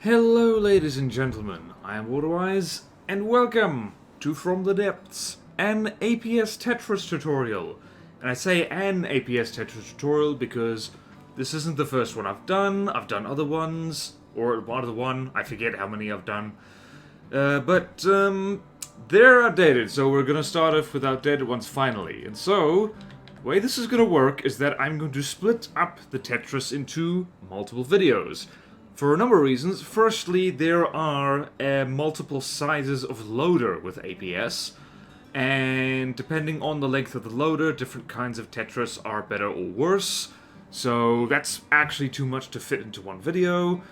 Hello ladies and gentlemen, I am BorderWise, and welcome to From the Depths, an APS Tetris tutorial. And I say an APS Tetris tutorial because this isn't the first one I've done other ones, or one, I forget how many I've done. But they're outdated, so we're gonna start off with outdated ones finally. And so, the way this is gonna work is that I'm going to split up the Tetris into multiple videos. For a number of reasons. Firstly, there are multiple sizes of loader with APS, and depending on the length of the loader, different kinds of Tetris are better or worse. So that's actually too much to fit into one video.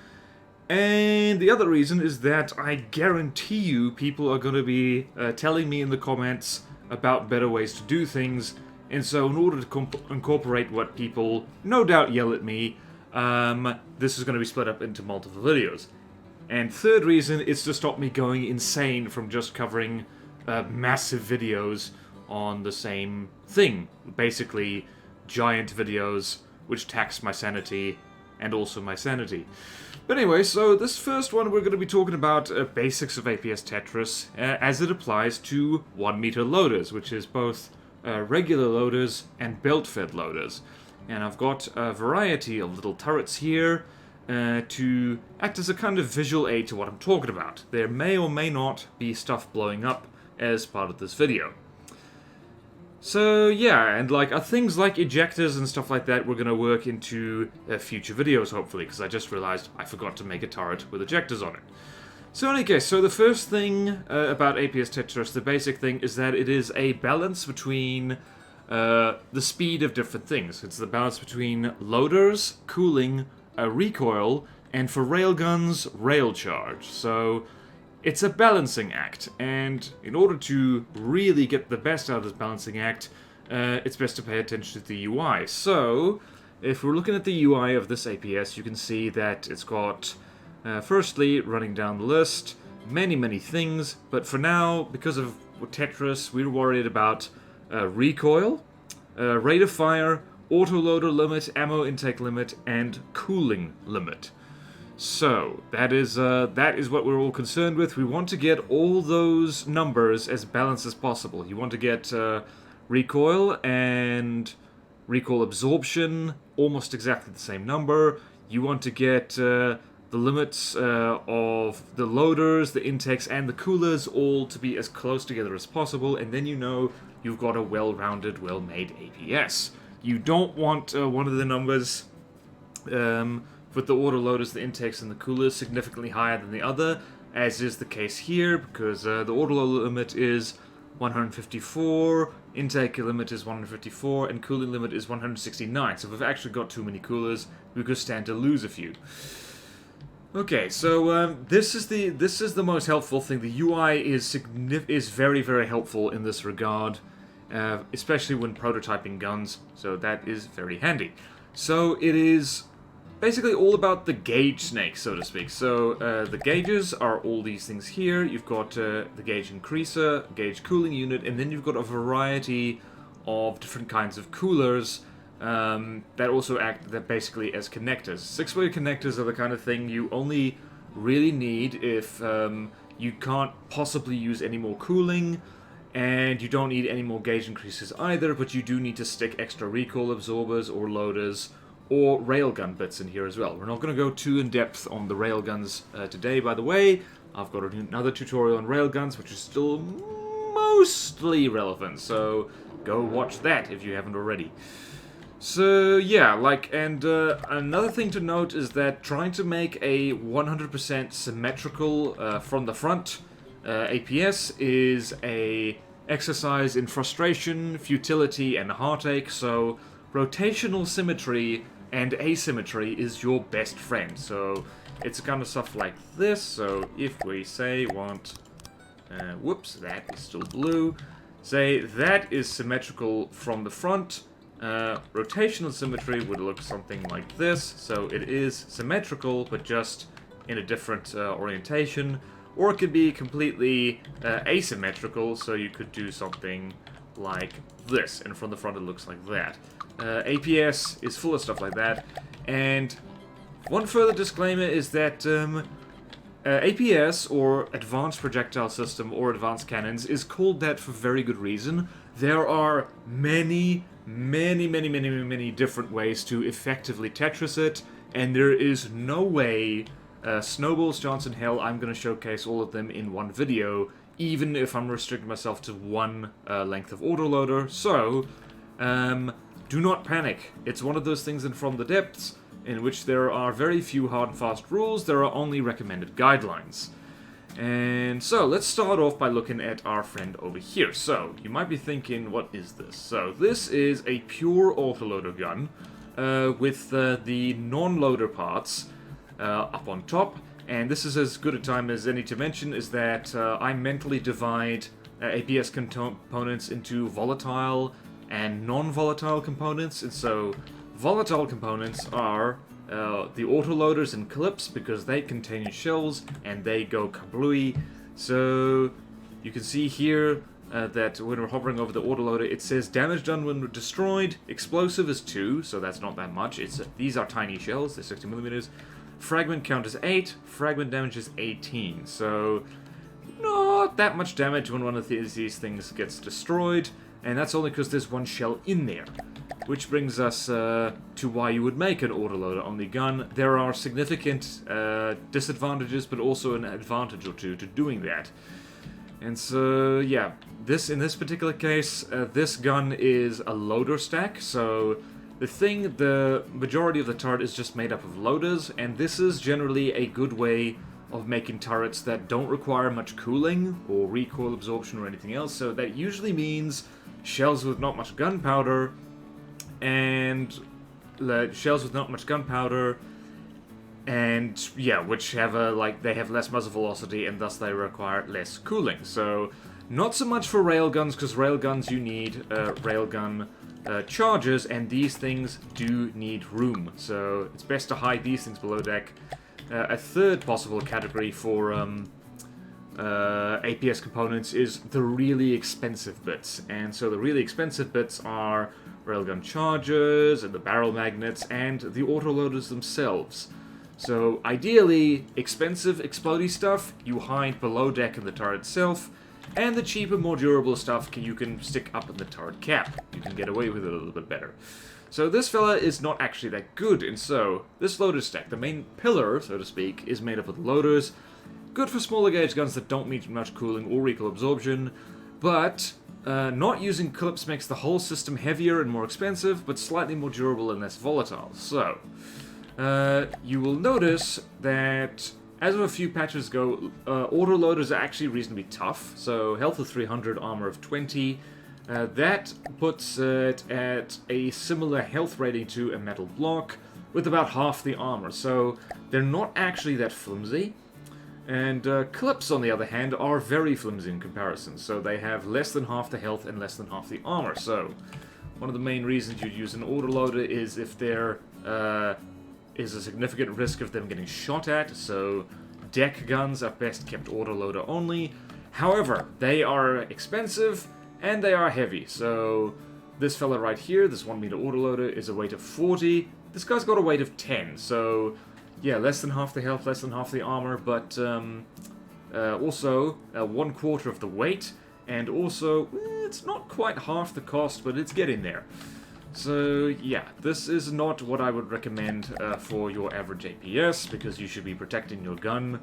And the other reason is that I guarantee you people are going to be telling me in the comments about better ways to do things, and so in order to incorporate what people no doubt yell at me, this is going to be split up into multiple videos. And third reason is to stop me going insane from just covering massive videos on the same thing. Basically, giant videos which tax my sanity and also my sanity. But anyway, so this first one we're going to be talking about basics of APS Tetris as it applies to 1 meter loaders, which is both regular loaders and belt-fed loaders. And I've got a variety of little turrets here to act as a kind of visual aid to what I'm talking about. There may or may not be stuff blowing up as part of this video. So yeah, and things like ejectors and stuff like that we're going to work into future videos hopefully, because I just realized I forgot to make a turret with ejectors on it. So in any case, so the first thing about APS Tetris, the basic thing, is that it is a balance between the speed of different things. It's the balance between loaders, cooling, recoil, and for railguns, rail charge. So it's a balancing act, and in order to really get the best out of this balancing act, it's best to pay attention to the UI. So if we're looking at the UI of this APS, you can see that it's got, firstly, running down the list, many things, but for now, because of Tetris, we're worried about recoil, rate of fire, autoloader limit, ammo intake limit, and cooling limit. So that is what we're all concerned with. We want to get all those numbers as balanced as possible. You want to get recoil and recoil absorption almost exactly the same number. You want to get the limits of the loaders, the intakes, and the coolers all to be as close together as possible, and then you know you've got a well-rounded, well-made APS. You don't want one of the numbers with the autoloaders, the intakes, and the coolers significantly higher than the other, as is the case here, because the autoloader limit is 154, intake limit is 154, and cooling limit is 169. So if we've actually got too many coolers, we could stand to lose a few. Okay, so this is the most helpful thing. The UI is very helpful in this regard, especially when prototyping guns. So that is very handy. So it is basically all about the gauge snake, so to speak. So the gauges are all these things here. You've got the gauge increaser, gauge cooling unit, and then you've got a variety of different kinds of coolers that also act basically as connectors. 6-way connectors are the kind of thing you only really need if you can't possibly use any more cooling, and you don't need any more gauge increases either, but you do need to stick extra recoil absorbers or loaders or railgun bits in here as well. We're not going to go too in-depth on the railguns today, by the way. I've got another tutorial on railguns, which is still mostly relevant, so go watch that if you haven't already. So yeah, and another thing to note is that trying to make a 100% symmetrical from the front APS is a exercise in frustration, futility, and heartache. So rotational symmetry and asymmetry is your best friend. So it's kind of stuff like this. So if we say want, whoops, that is still blue. Say that is symmetrical from the front. Rotational symmetry would look something like this. So it is symmetrical, but just in a different orientation. Or it could be completely asymmetrical, so you could do something like this, and from the front it looks like that. APS is full of stuff like that, and one further disclaimer is that APS, or Advanced Projectile System, or Advanced Cannons, is called that for very good reason. There are many different ways to effectively Tetris it, and there is no way, snowballs, chance in hell, I'm going to showcase all of them in one video, even if I'm restricting myself to one length of autoloader. So, do not panic. It's one of those things in From the Depths, in which there are very few hard and fast rules, there are only recommended guidelines. And so, let's start off by looking at our friend over here. So, you might be thinking, what is this? So, this is a pure autoloader gun, with the non-loader parts up on top. And this is as good a time as any to mention is that I mentally divide APS components into volatile and non-volatile components. And so, volatile components are the autoloaders and clips, because they contain shells and they go kablooey. So you can see here that when we're hovering over the autoloader, it says damage done when destroyed. Explosive is 2, so that's not that much. These are tiny shells, they're 60mm. Fragment count is 8, fragment damage is 18. So not that much damage when one of these things gets destroyed, and that's only because there's one shell in there. Which brings us to why you would make an autoloader-only gun. There are significant disadvantages, but also an advantage or two to doing that. And so, yeah, in this particular case, this gun is a loader stack, so the majority of the turret is just made up of loaders, and this is generally a good way of making turrets that don't require much cooling, or recoil absorption, or anything else. So that usually means shells with not much gunpowder, and and yeah, which have they have less muzzle velocity, and thus they require less cooling. So not so much for railguns, because railguns you need railgun charges, and these things do need room. So it's best to hide these things below deck. A third possible category for APS components is the really expensive bits, and so the really expensive bits are railgun chargers, and the barrel magnets, and the autoloaders themselves. So, ideally, expensive, explodey stuff you hide below deck in the turret itself, and the cheaper, more durable stuff you can stick up in the turret cap. You can get away with it a little bit better. So this fella is not actually that good, and so, this loader stack, the main pillar, so to speak, is made up of loaders. Good for smaller gauge guns that don't need much cooling or recoil absorption, but not using clips makes the whole system heavier and more expensive, but slightly more durable and less volatile. So, you will notice that as of a few patches ago, autoloaders are actually reasonably tough. So, health of 300, armor of 20. That puts it at a similar health rating to a metal block, with about half the armor. So, they're not actually that flimsy. And clips, on the other hand, are very flimsy in comparison, so they have less than half the health and less than half the armor. So, one of the main reasons you'd use an autoloader is if there is a significant risk of them getting shot at, so deck guns are best kept autoloader only. However, they are expensive, and they are heavy, so this fella right here, this 1 meter autoloader, is a weight of 40. This guy's got a weight of 10, so yeah, less than half the health, less than half the armor, but also 1/4 of the weight, and also, it's not quite half the cost, but it's getting there. So yeah, this is not what I would recommend for your average APS, because you should be protecting your gun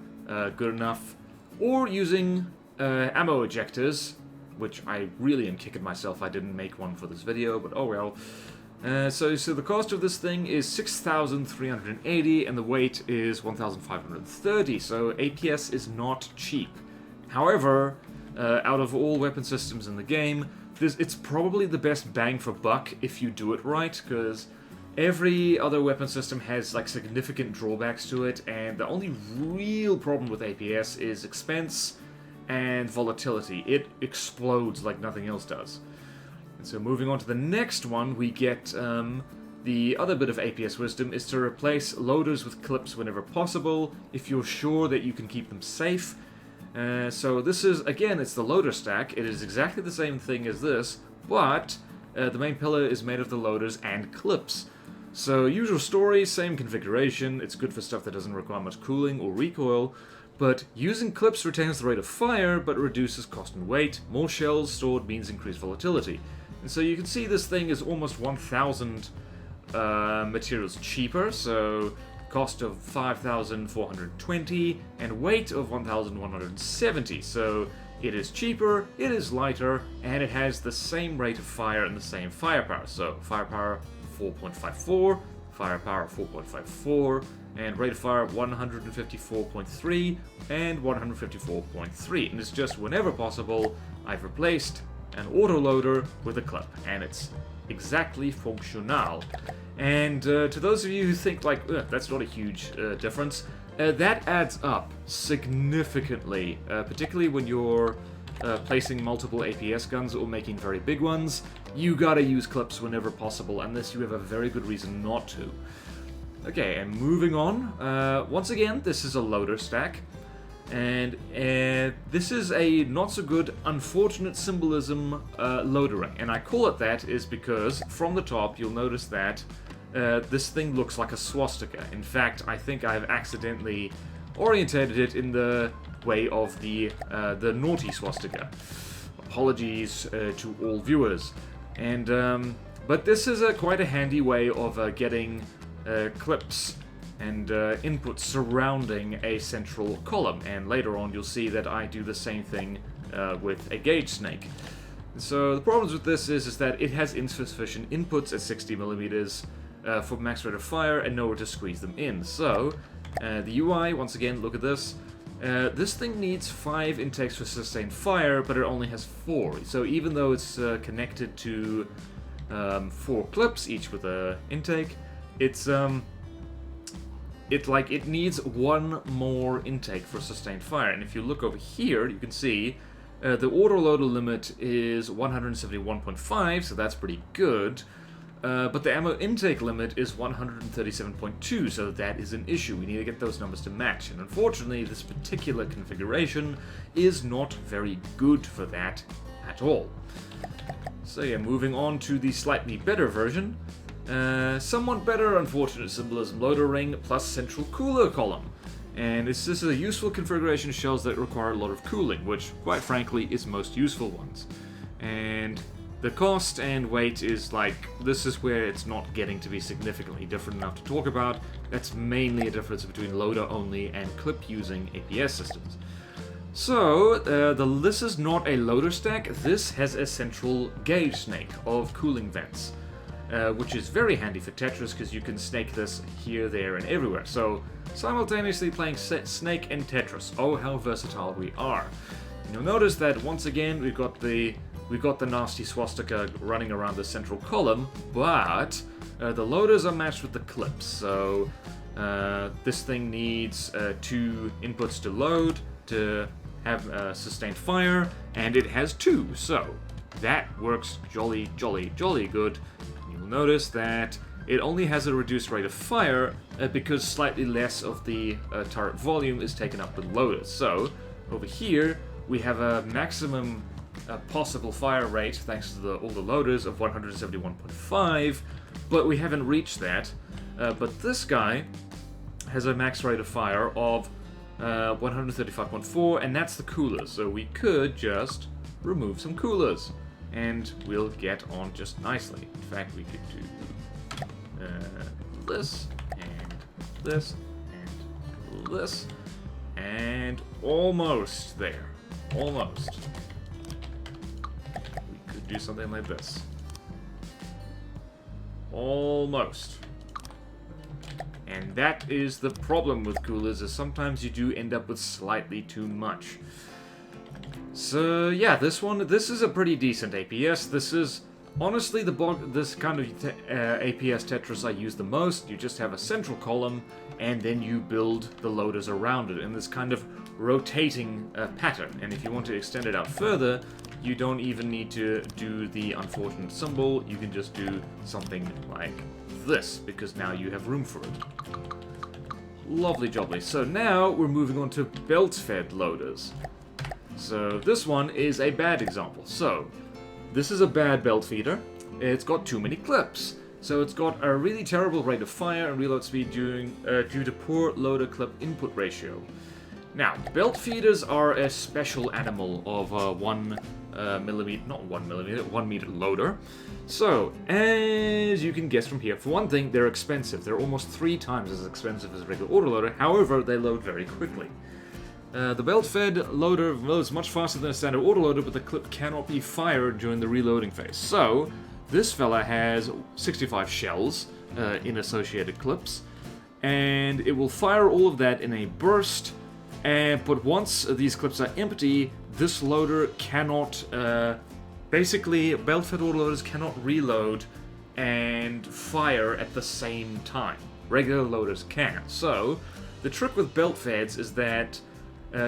good enough, or using ammo ejectors, which I really am kicking myself I didn't make one for this video, but oh well. So the cost of this thing is 6,380, and the weight is 1,530, so APS is not cheap. However, out of all weapon systems in the game, it's probably the best bang for buck if you do it right, because every other weapon system has significant drawbacks to it, and the only real problem with APS is expense and volatility. It explodes like nothing else does. And so moving on to the next one, we get the other bit of APS wisdom is to replace loaders with clips whenever possible, if you're sure that you can keep them safe. So this is, again, it's the loader stack. It is exactly the same thing as this, but the main pillar is made of the loaders and clips. So, usual story, same configuration, it's good for stuff that doesn't require much cooling or recoil, but using clips retains the rate of fire, but reduces cost and weight. More shells stored means increased volatility. And so you can see this thing is almost 1,000 materials cheaper, so cost of 5,420 and weight of 1,170. So it is cheaper, it is lighter, and it has the same rate of fire and the same firepower. So firepower 4.54, firepower 4.54, and rate of fire 154.3 and 154.3. And it's just whenever possible, I've replaced an autoloader with a clip, and it's exactly functional. And to those of you who think like, that's not a huge difference, that adds up significantly, particularly when you're placing multiple APS guns or making very big ones. You gotta use clips whenever possible, unless you have a very good reason not to. Okay, and moving on, once again, this is a loader stack, and this is a not-so-good, unfortunate symbolism loader ring, and I call it that is because from the top you'll notice that this thing looks like a swastika. In fact, I think I've accidentally orientated it in the way of the naughty swastika. Apologies to all viewers. And but this is quite a handy way of getting clips and inputs surrounding a central column, and later on you'll see that I do the same thing with a gauge snake. So the problems with this is that it has insufficient inputs at 60 millimeters for max rate of fire and nowhere to squeeze them in. So the UI, once again, look at this. This thing needs 5 intakes for sustained fire, but it only has 4. So even though it's connected to 4 clips, each with a intake, it needs 1 more intake for sustained fire. And if you look over here, you can see the autoloader limit is 171.5, so that's pretty good. But the ammo intake limit is 137.2, so that is an issue. We need to get those numbers to match. And unfortunately, this particular configuration is not very good for that at all. So yeah, moving on to the slightly better version. Somewhat better, unfortunate symbolism loader ring plus central cooler column. And this is a useful configuration of shells that require a lot of cooling, which, quite frankly, is most useful ones. And the cost and weight is like, this is where it's not getting to be significantly different enough to talk about. That's mainly a difference between loader only and clip using APS systems. So, this is not a loader stack, this has a central gauge snake of cooling vents. Which is very handy for Tetris because you can snake this here, there, and everywhere. So, simultaneously playing Snake and Tetris. Oh, how versatile we are. And you'll notice that once again we've got the nasty swastika running around the central column, but the loaders are matched with the clips. So this thing needs 2 inputs to load to have sustained fire, and it has 2. So that works jolly, jolly, jolly good. You'll notice that it only has a reduced rate of fire because slightly less of the turret volume is taken up with loaders. So over here we have a maximum possible fire rate thanks to all the loaders of 171.5, but we haven't reached that. But this guy has a max rate of fire of 135.4, and that's the coolers. So we could just remove some coolers, and we'll get on just nicely. In fact, we could do this, and this, and this, and almost there. Almost. We could do something like this. Almost. And that is the problem with coolers, is sometimes you do end up with slightly too much. So yeah, this is a pretty decent APS. This is honestly this kind of APS Tetris I use the most. You just have a central column, and then you build the loaders around it in this kind of rotating pattern. And if you want to extend it out further, you don't even need to do the unfortunate symbol. You can just do something like this, because now you have room for it. Lovely jubbly. So now we're moving on to belt-fed loaders. So this one is a bad example. So this is a bad belt feeder. It's got too many clips. So it's got a really terrible rate of fire and reload speed due to poor loader clip input ratio. Now, belt feeders are a special animal of 1 millimeter, not 1 millimeter, 1 meter loader. So, as you can guess from here, for one thing, they're expensive. They're almost 3 times as expensive as a regular autoloader. However, they load very quickly. The belt-fed loader loads much faster than a standard autoloader, but the clip cannot be fired during the reloading phase. So, this fella has 65 shells in associated clips, and it will fire all of that in a burst. But once these clips are empty, this loader cannot, basically, belt-fed autoloaders cannot reload and fire at the same time. Regular loaders can. So, the trick with belt-feds is that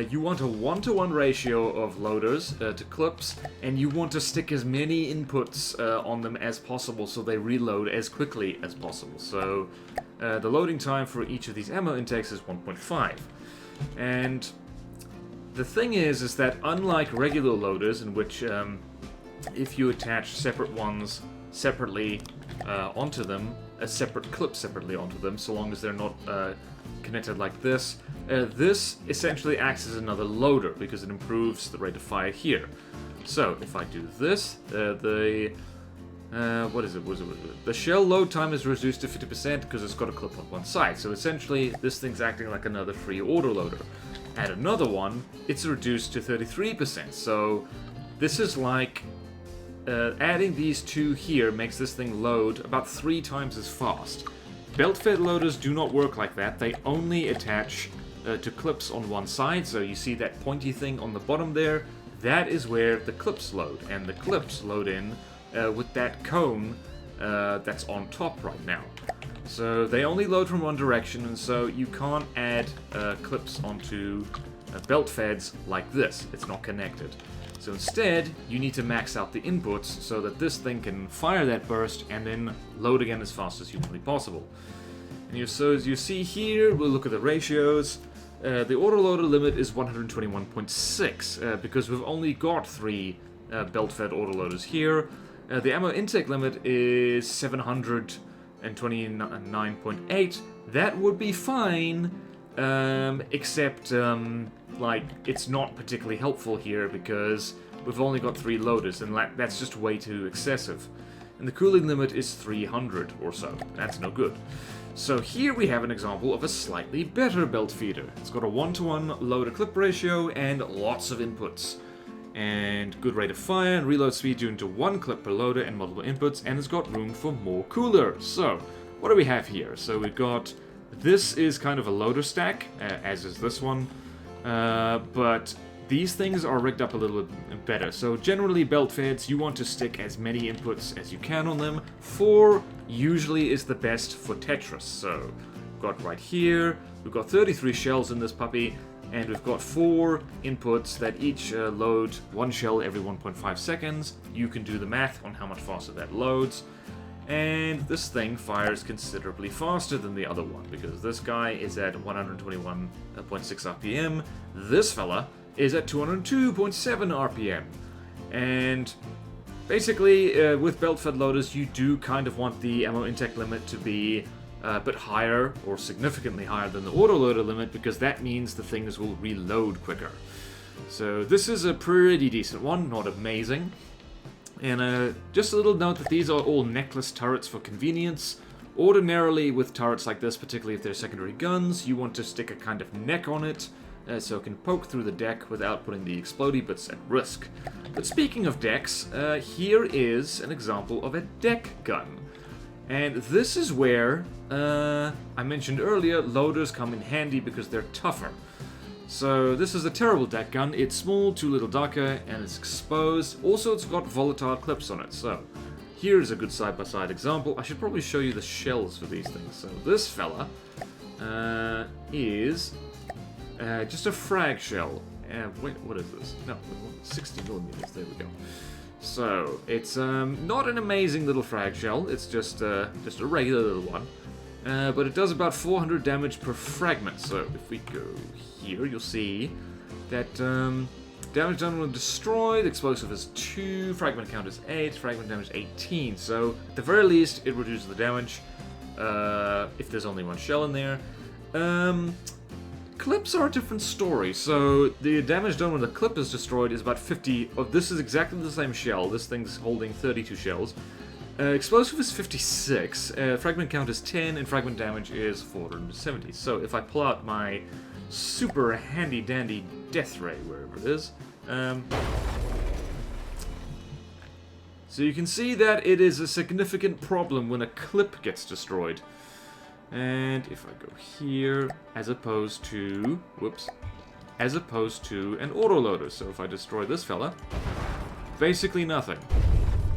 you want a 1-to-1 ratio of loaders to clips, and you want to stick as many inputs on them as possible so they reload as quickly as possible. So, the loading time for each of these ammo intakes is 1.5. And the thing is that unlike regular loaders, in which if you attach separate ones separately onto them, a separate clip separately onto them, so long as they're not connected like this, this essentially acts as another loader because it improves the rate of fire here. So if I do this, what is it? The shell load time is reduced to 50% because it's got a clip on one side. So essentially, this thing's acting like another free autoloader. Add another one, it's reduced to 33%. So this is like adding these two here makes this thing load about 3 times as fast. Belt-fed loaders do not work like that. They only attach to clips on one side. So you see that pointy thing on the bottom there? That is where the clips load, and the clips load in with that cone that's on top right now. So they only load from one direction, and so you can't add clips onto belt feds like this. It's not connected. So instead, you need to max out the inputs so that this thing can fire that burst and then load again as fast as humanly possible. And so as you see here, we'll look at the ratios. The autoloader limit is 121.6 because we've only got 3 belt-fed autoloaders here. The ammo intake limit is 729.8. That would be fine, except like it's not particularly helpful here because we've only got 3 loaders, and that's just way too excessive. And the cooling limit is 300 or so. That's no good. So here we have an example of a slightly better belt feeder. It's got a 1-to-1 loader-clip ratio and lots of inputs. And good rate of fire and reload speed due to 1 clip per loader and multiple inputs, and it's got room for more cooler. So, what do we have here? So we've got, this is kind of a loader stack, as is this one, but these things are rigged up a little bit better. So generally belt feds, you want to stick as many inputs as you can on them. 4 usually is the best for Tetris. So we've got right here, we've got 33 shells in this puppy, and we've got 4 inputs that each load 1 shell every 1.5 seconds. You can do the math on how much faster that loads. And this thing fires considerably faster than the other one, because this guy is at 121.6 RPM. This fella is at 202.7 RPM. And basically, with belt-fed loaders, you do kind of want the ammo intake limit to be a bit higher, or significantly higher than the autoloader limit, because that means the things will reload quicker. So this is a pretty decent one, not amazing. And just a little note that these are all necklace turrets for convenience. Ordinarily with turrets like this, particularly if they're secondary guns, you want to stick a kind of neck on it, so it can poke through the deck without putting the explodey bits at risk. But speaking of decks, here is an example of a deck gun. And this is where, I mentioned earlier, loaders come in handy because they're tougher. So this is a terrible deck gun. It's small, too little darker, and it's exposed. Also, it's got volatile clips on it. So here's a good side-by-side example. I should probably show you the shells for these things. So this fella is just a frag shell. Wait, what is this? No, 60 millimeters. There we go. So it's not an amazing little frag shell. It's just a regular little one. But it does about 400 damage per fragment. So if we go here, you'll see that Damage done when destroyed, explosive is 2, fragment count is 8, fragment damage 18. So, at the very least, it reduces the damage, if there's only one shell in there. Clips are a different story. So, the damage done when the clip is destroyed is about 50. Oh, this is exactly the same shell. This thing's holding 32 shells. Explosive is 56, fragment count is 10, and fragment damage is 470. So, if I pull out my super handy-dandy death ray, wherever it is, so you can see that it is a significant problem when a clip gets destroyed. And if I go here, as opposed to an autoloader. So if I destroy this fella, basically nothing.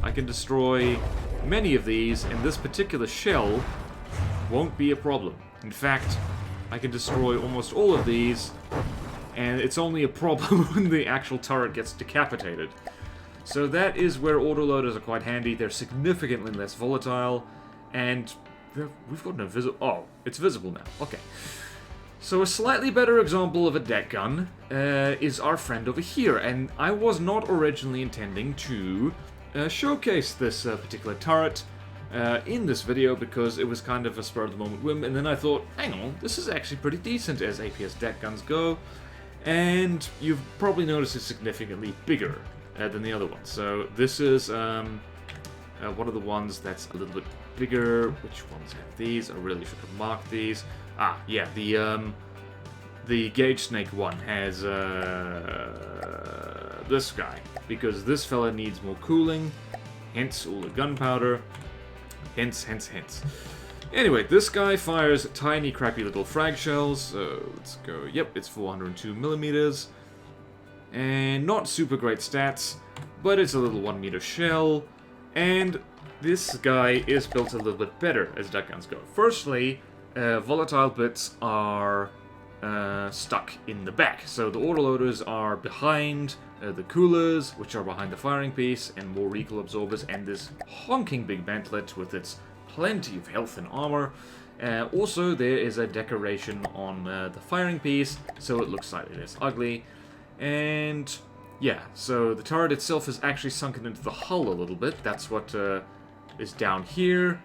I can destroy many of these, and this particular shell won't be a problem. In fact, I can destroy almost all of these, and it's only a problem when the actual turret gets decapitated. So that is where autoloaders are quite handy. They're significantly less volatile, and we've got no visible... Oh, it's visible now. Okay. So a slightly better example of a deck gun is our friend over here, and I was not originally intending to showcase this particular turret in this video because it was kind of a spur-of-the-moment whim, and then I thought, hang on, this is actually pretty decent as APS deck guns go, and you've probably noticed it's significantly bigger than the other ones. So this is one of the ones that's a little bit bigger. Which ones have these? I really should have marked these. Ah, yeah, the Gauge Snake one has this guy, because this fella needs more cooling, hence all the gunpowder, hence. Anyway, this guy fires tiny, crappy little frag shells, so let's go, yep, it's 402 millimeters, and not super great stats, but it's a little 1 meter shell, and this guy is built a little bit better as deck guns go. Firstly, volatile bits are stuck in the back, so the autoloaders are behind the coolers, which are behind the firing piece, and more recoil absorbers, and this honking big mantlet with its plenty of health and armor. Also, there is a decoration on the firing piece, so it looks slightly less ugly. And yeah, so the turret itself is actually sunken into the hull a little bit. That's what is down here.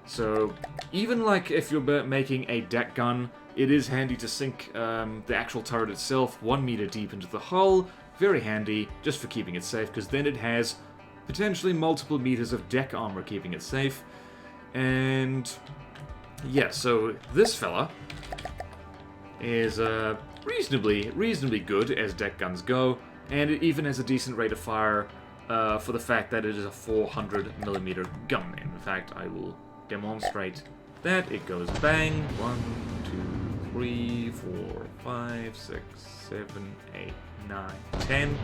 So even like if you're making a deck gun, it is handy to sink the actual turret itself 1 meter deep into the hull. Very handy, just for keeping it safe, because then it has potentially multiple meters of deck armor keeping it safe. And yeah, so this fella is reasonably good as deck guns go, and it even has a decent rate of fire for the fact that it is a 400mm gun. And in fact, I will demonstrate that. It goes bang, 1, 2, 3, 4, 5, 6, 7, 8, 9, 10.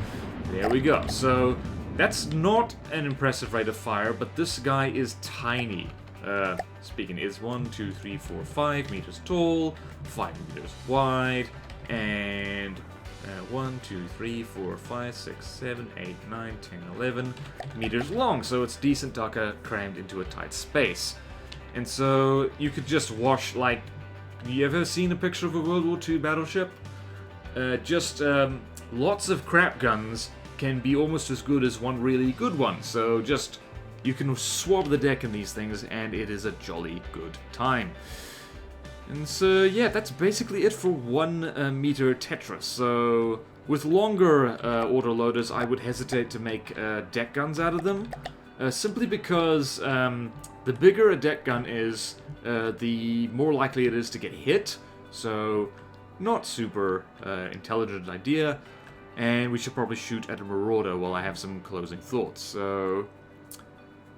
There we go. So that's not an impressive rate of fire, but this guy is tiny. Speaking is 1, 2, 3, 4, 5 meters tall, 5 meters wide, and 1, 2, 3, 4, 5, 6, 7, 8, 9, 10, 11 meters long, so it's decent ducker crammed into a tight space. And so you could just wash, like, you ever seen a picture of a World War II battleship? Lots of crap guns can be almost as good as one really good one, so just, you can swab the deck in these things, and it is a jolly good time. And so, yeah, that's basically it for 1 meter Tetris. So, with longer autoloaders, I would hesitate to make deck guns out of them, simply because the bigger a deck gun is, the more likely it is to get hit. So, not super intelligent idea, and we should probably shoot at a marauder while I have some closing thoughts. So,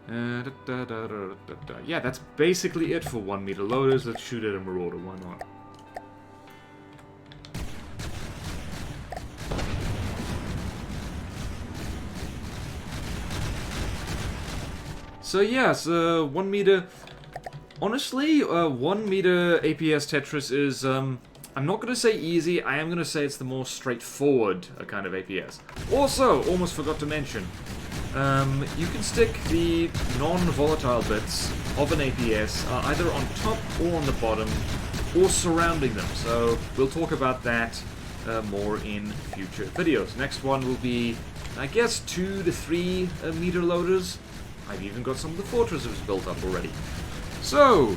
yeah, that's basically it for 1 meter loaders. Let's shoot at a marauder, why not? So yeah, so 1 meter... Honestly, 1 meter APS Tetris is, I'm not going to say easy, I am going to say it's the more straightforward kind of APS. Also, almost forgot to mention, you can stick the non-volatile bits of an APS either on top or on the bottom, or surrounding them. So we'll talk about that more in future videos. Next one will be, I guess, 2 to 3 meter loaders. I've even got some of the fortresses built up already. So,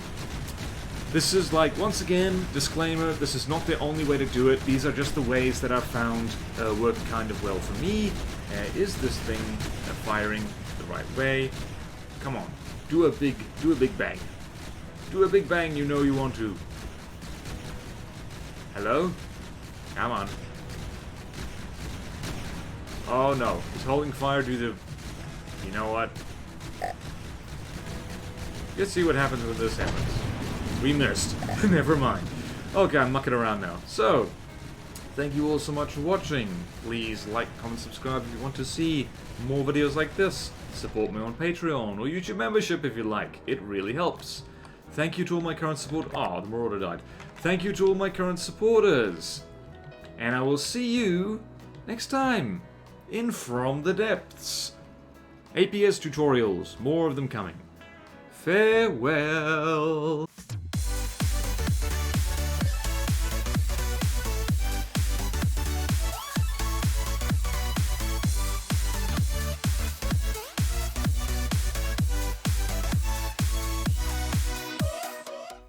this is like, once again, disclaimer, this is not the only way to do it. These are just the ways that I've found work kind of well for me. Is this thing firing the right way? Come on, do a big bang. Do a big bang, you know you want to. Hello? Come on. Oh no, it's holding fire due to... You know what? Let's see what happens when this happens. We missed. Never mind. Okay, I'm mucking around now. So, thank you all so much for watching. Please like, comment, subscribe if you want to see more videos like this. Support me on Patreon or YouTube membership if you like. It really helps. Thank you to all my current support. Oh, the Marauder died. Thank you to all my current supporters. And I will see you next time in From the Depths. APS tutorials. More of them coming. Farewell.